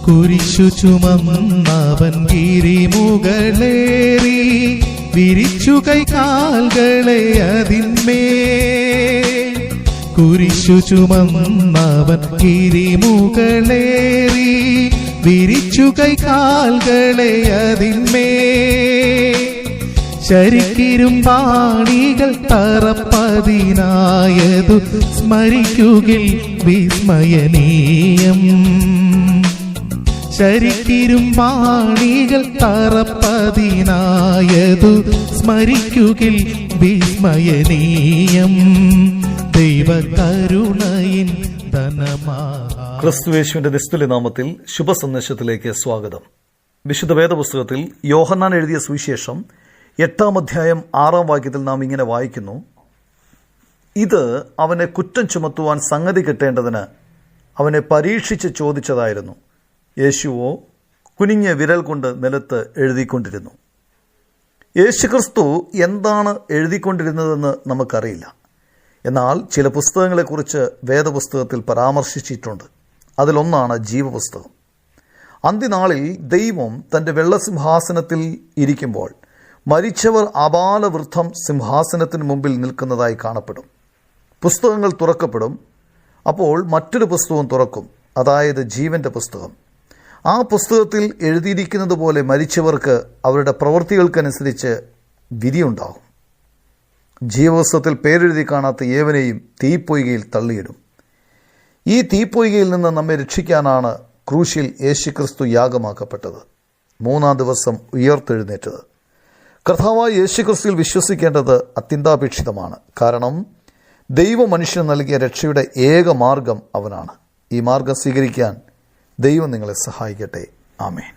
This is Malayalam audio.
കുരിശു ചുമന്നവൻ ഗിരിമുകളേറി വിരിച്ചു കൈകാൽകളെ അതിന്മേൽ. കുരിശു ചുമന്നവൻ ഗിരിമുകളേറി വിരിച്ചു കൈകാൽകളെ അതിന്മേൽ. ശരിക്കിരുമ്പാണികൾ തറപ്പതിനായതു സ്മരിക്കുകിൽ വിസ്മയനീയം. ശരിക്കിരുമ്പാണികൾ തറപ്പതിനായതു സ്മരിക്കുകിൽ വിസ്മയനീയം. ദൈവകരുണയിൻ ധനമാ. ക്രിസ്തുയേശുവിന്റെ നിസ്തുല്യ നാമത്തിൽ ശുഭസന്ദേശത്തിലേക്ക് സ്വാഗതം. വിശുദ്ധ വേദപുസ്തകത്തിൽ യോഹന്നാൻ എഴുതിയ സുവിശേഷം 8-ാം അധ്യായം 6-ാം വാക്യത്തിൽ നാം ഇങ്ങനെ വായിക്കുന്നു: ഇത് അവനെ കുറ്റം ചുമത്തുവാൻ സംഗതി കിട്ടേണ്ടതിന് അവനെ പരീക്ഷിച്ച് ചോദിച്ചതായിരുന്നു. യേശുവോ കുനിഞ്ഞ വിരൽ കൊണ്ട് നിലത്ത് എഴുതിക്കൊണ്ടിരുന്നു. യേശുക്രിസ്തു എന്താണ് എഴുതിക്കൊണ്ടിരുന്നതെന്ന് നമുക്കറിയില്ല. എന്നാൽ ചില പുസ്തകങ്ങളെക്കുറിച്ച് വേദപുസ്തകത്തിൽ പരാമർശിച്ചിട്ടുണ്ട്. അതിലൊന്നാണ് ജീവപുസ്തകം. അന്ത്യനാളിൽ ദൈവം തൻ്റെ വെള്ളസിംഹാസനത്തിൽ ഇരിക്കുമ്പോൾ മരിച്ചവർ അപാലവൃദ്ധം സിംഹാസനത്തിന് മുമ്പിൽ നിൽക്കുന്നതായി കാണപ്പെടും. പുസ്തകങ്ങൾ തുറക്കപ്പെടും. അപ്പോൾ മറ്റൊരു പുസ്തകം തുറക്കും, അതായത് ജീവന്റെ പുസ്തകം. ആ പുസ്തകത്തിൽ എഴുതിയിരിക്കുന്നത് പോലെ മരിച്ചവർക്ക് അവരുടെ പ്രവൃത്തികൾക്കനുസരിച്ച് വിധിയുണ്ടാകും. ജീവപുസ്തകത്തിൽ പേരെഴുതി കാണാത്ത ഏവനെയും തീപ്പൊയ്കയിൽ തള്ളിയിടും. ഈ തീപ്പൊയ്കയിൽ നിന്ന് നമ്മെ രക്ഷിക്കാനാണ് ക്രൂശിൽ യേശുക്രിസ്തു യാഗമാക്കപ്പെട്ടത്, 3-ാം ദിവസം ഉയർത്തെഴുന്നേറ്റത്. കർത്താവായ യേശുക്രിസ്തുവിൽ വിശ്വസിക്കേണ്ടത് അത്യന്താപേക്ഷിതമാണ്. കാരണം ദൈവ മനുഷ്യന് നൽകിയ രക്ഷയുടെ ഏക മാർഗം അവനാണ്. ഈ മാർഗം സ്വീകരിക്കാൻ ദൈവം നിങ്ങളെ സഹായിക്കട്ടെ. ആമേൻ.